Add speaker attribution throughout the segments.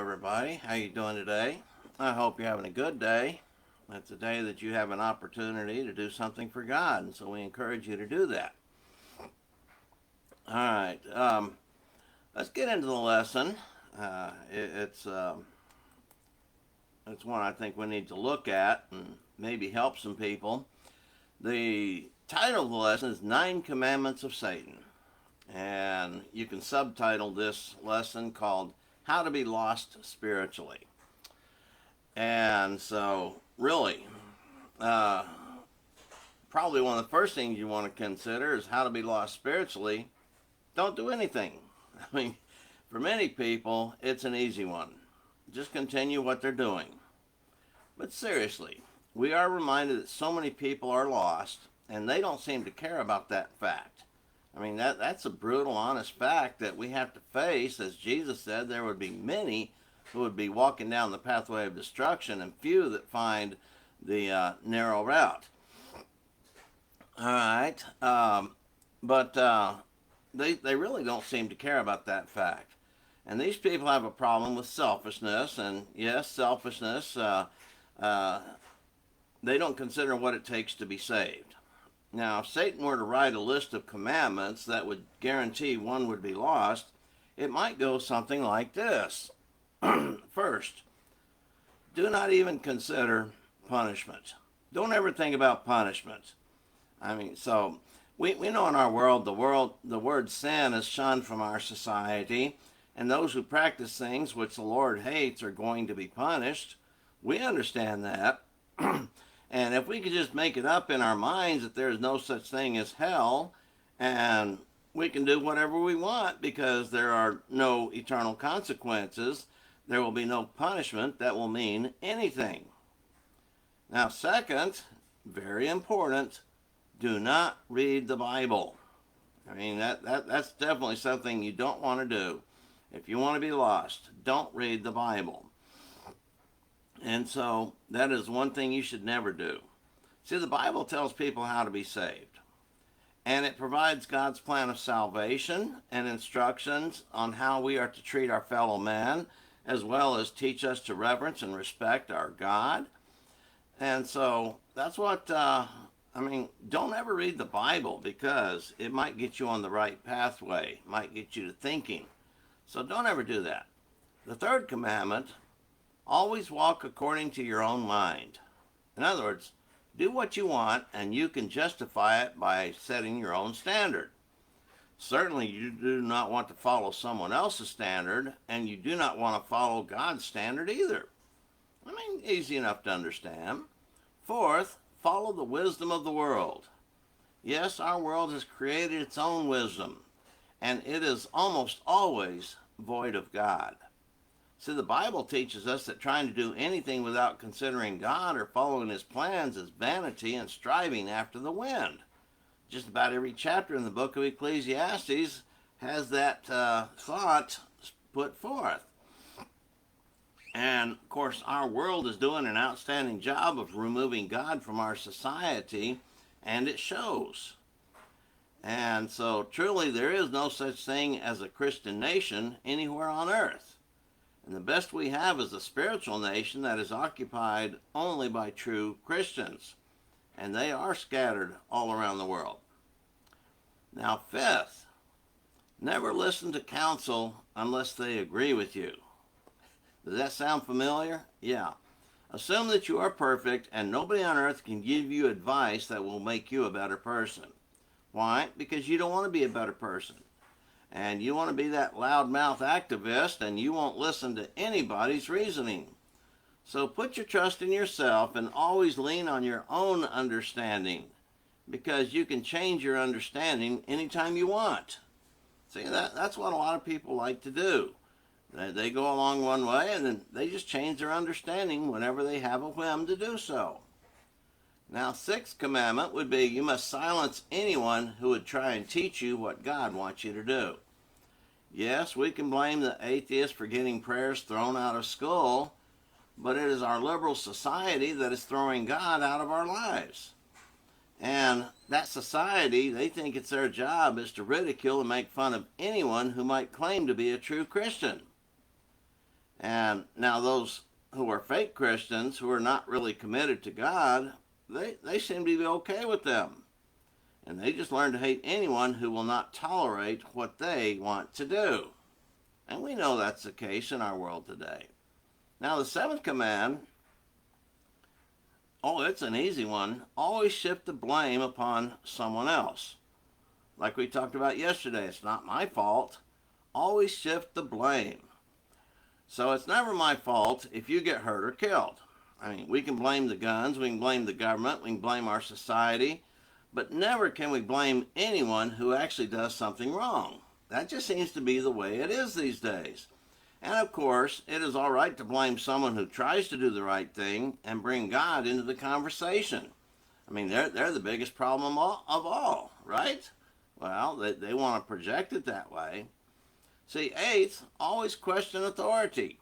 Speaker 1: everybody. How you doing today? I hope you're having a good day. It's a day that you have an opportunity to do something for God, and so we encourage you to do that. All right, let's get into the lesson. It's one I think we need to look at and maybe help some people. The title of the lesson is Nine Commandments of Satan, and you can subtitle this lesson called How to Be Lost Spiritually. And so, really, probably one of the first things you want to consider is how to be lost spiritually. Don't do anything. I mean, for many people, it's an easy one. Just continue what they're doing. But seriously, we are reminded that so many people are lost, and they don't seem to care about that fact. I mean, that's a brutal, honest fact that we have to face. As Jesus said, there would be many who would be walking down the pathway of destruction and few that find the narrow route. All right. But they really don't seem to care about that fact. And these people have a problem with selfishness. And yes, selfishness, they don't consider what it takes to be saved. Now, if Satan were to write a list of commandments that would guarantee one would be lost, it might go something like this. First, do not even consider punishment. Don't ever think about punishment. I mean, so we know in our world, the word sin is shunned from our society, and those who practice things which the Lord hates are going to be punished. We understand that. And if we could just make it up in our minds that there is no such thing as hell, and we can do whatever we want because there are no eternal consequences, there will be no punishment that will mean anything. Now, second, very important, do not read the Bible. I mean, that's definitely something you don't want to do. If you want to be lost, don't read the Bible. And so that is one thing you should never do. See, the Bible tells people how to be saved. And it provides God's plan of salvation and instructions on how we are to treat our fellow man, as well as teach us to reverence and respect our God. And so that's what, don't ever read the Bible because it might get you on the right pathway, might get you to thinking. So don't ever do that. The third commandment, always walk according to your own mind. In other words, do what you want and you can justify it by setting your own standard. Certainly you do not want to follow someone else's standard, and you do not want to follow God's standard either. I mean, easy enough to understand. Fourth, follow the wisdom of the world. Yes, our world has created its own wisdom, and it is almost always void of God. See, the Bible teaches us that trying to do anything without considering God or following His plans is vanity and striving after the wind. Just about every chapter in the book of Ecclesiastes has that thought put forth. And, of course, our world is doing an outstanding job of removing God from our society, and it shows. And so, truly, there is no such thing as a Christian nation anywhere on earth. And the best we have is a spiritual nation that is occupied only by true Christians. And they are scattered all around the world. Now, fifth, never listen to counsel unless they agree with you. Does that sound familiar? Yeah. Assume that you are perfect and nobody on earth can give you advice that will make you a better person. Why? Because you don't want to be a better person. And you want to be that loudmouth activist, and you won't listen to anybody's reasoning. So put your trust in yourself and always lean on your own understanding, because you can change your understanding anytime you want. See, that's what a lot of people like to do. They go along one way, and then they just change their understanding whenever they have a whim to do so. Now, sixth commandment would be you must silence anyone who would try and teach you what God wants you to do. Yes, we can blame the atheist for getting prayers thrown out of school, but it is our liberal society that is throwing God out of our lives. And that society, they think it's their job is to ridicule and make fun of anyone who might claim to be a true Christian. And now those who are fake Christians, who are not really committed to God, they seem to be okay with them. And they just learn to hate anyone who will not tolerate what they want to do. And we know that's the case in our world today. Now the seventh command, it's an easy one. Always shift the blame upon someone else. Like we talked about yesterday, it's not my fault. Always shift the blame. So it's never my fault if you get hurt or killed. I mean, we can blame the guns, we can blame the government, we can blame our society, but never can we blame anyone who actually does something wrong. That just seems to be the way it is these days. And of course, it is all right to blame someone who tries to do the right thing and bring God into the conversation. I mean, they're the biggest problem of all, right? Well, they want to project it that way. See, eighth, always question authority.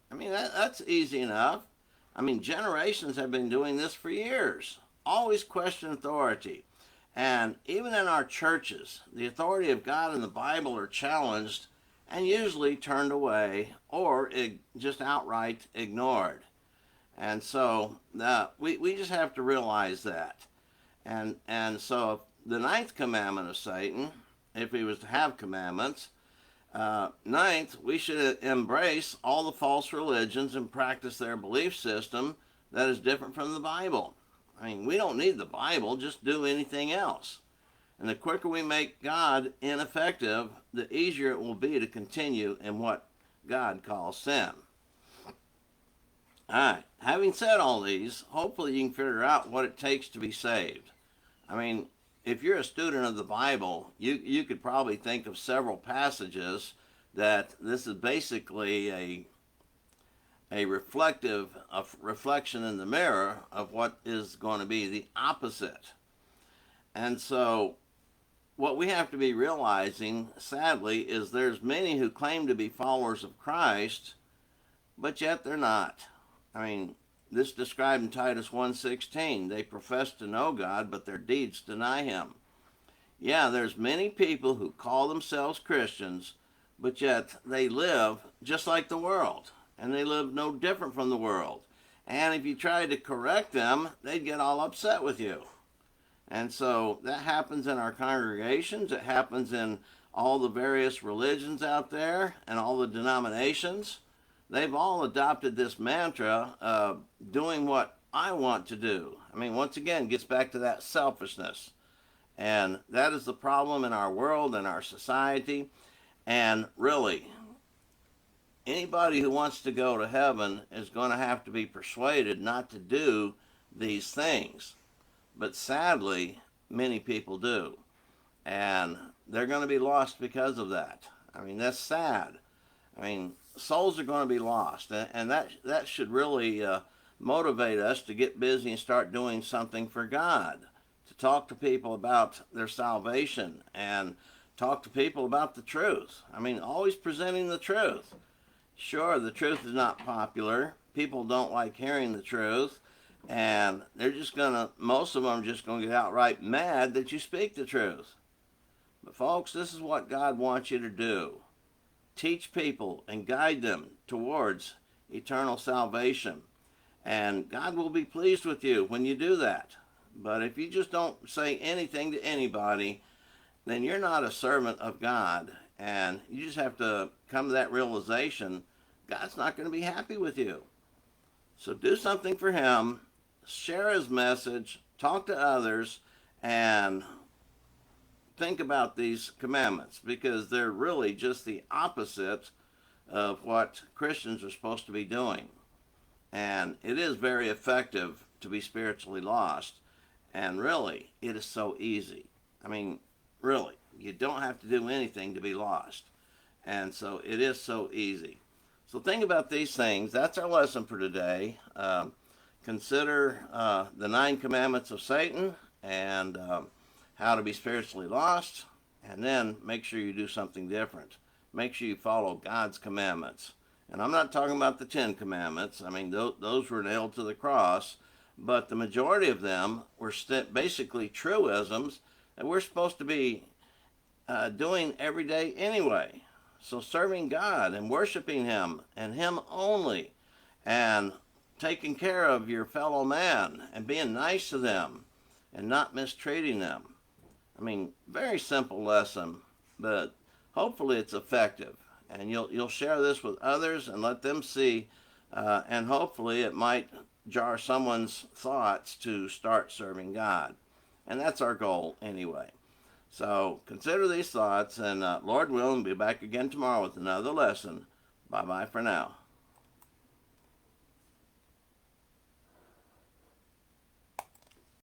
Speaker 1: I mean, that's easy enough. I mean, generations have been doing this for years. Always question authority. And even in our churches, the authority of God and the Bible are challenged and usually turned away or just outright ignored. And so we just have to realize that. And so the ninth commandment of Satan, if he was to have commandments, ninth, we should embrace all the false religions and practice their belief system that is different from the Bible. I mean, we don't need the Bible, just do anything else. And the quicker we make God ineffective, the easier it will be to continue in what God calls sin. All right, having said all these, hopefully you can figure out what it takes to be saved. I mean, if you're a student of the Bible, you could probably think of several passages that this is basically a reflection in the mirror of what is going to be the opposite. And so what we have to be realizing, sadly, is there's many who claim to be followers of Christ, but yet they're not. I mean, this is described in Titus 1:16. They profess to know God, but their deeds deny him. Yeah, there's many people who call themselves Christians, but yet they live just like the world, and they live no different from the world. And if you tried to correct them, they'd get all upset with you. And so that happens in our congregations. It happens in all the various religions out there and all the denominations. They've all adopted this mantra of doing what I want to do. I mean, once again, it gets back to that selfishness. And that is the problem in our world and our society. And really, anybody who wants to go to heaven is going to have to be persuaded not to do these things. But sadly, many people do. And they're going to be lost because of that. I mean, that's sad. I mean, souls are going to be lost. And that should really motivate us to get busy and start doing something for God. To talk to people about their salvation and talk to people about the truth. I mean, always presenting the truth. Sure, the truth is not popular. People don't like hearing the truth. And most of them are just going to get outright mad that you speak the truth. But folks, this is what God wants you to do. Teach people and guide them towards eternal salvation. And God will be pleased with you when you do that. But if you just don't say anything to anybody, then you're not a servant of God. And you just have to come to that realization, God's not going to be happy with you. So do something for him. Share his message, talk to others, and think about these commandments, because they're really just the opposite of what Christians are supposed to be doing. And it is very effective to be spiritually lost. And really, it is so easy. I mean, really, you don't have to do anything to be lost. And so it is so easy. So think about these things. That's our lesson for today. Consider the 9 commandments of Satan and how to be spiritually lost, and then make sure you do something different. Make sure you follow God's commandments. And I'm not talking about the 10 commandments. I mean, those were nailed to the cross, but the majority of them were basically truisms that we're supposed to be doing every day anyway. So serving God and worshiping Him and Him only, and taking care of your fellow man and being nice to them and not mistreating them. I mean, very simple lesson, but hopefully it's effective. And you'll share this with others and let them see, and hopefully it might jar someone's thoughts to start serving God. And that's our goal anyway. So consider these thoughts, and Lord willing, be back again tomorrow with another lesson. Bye bye for now.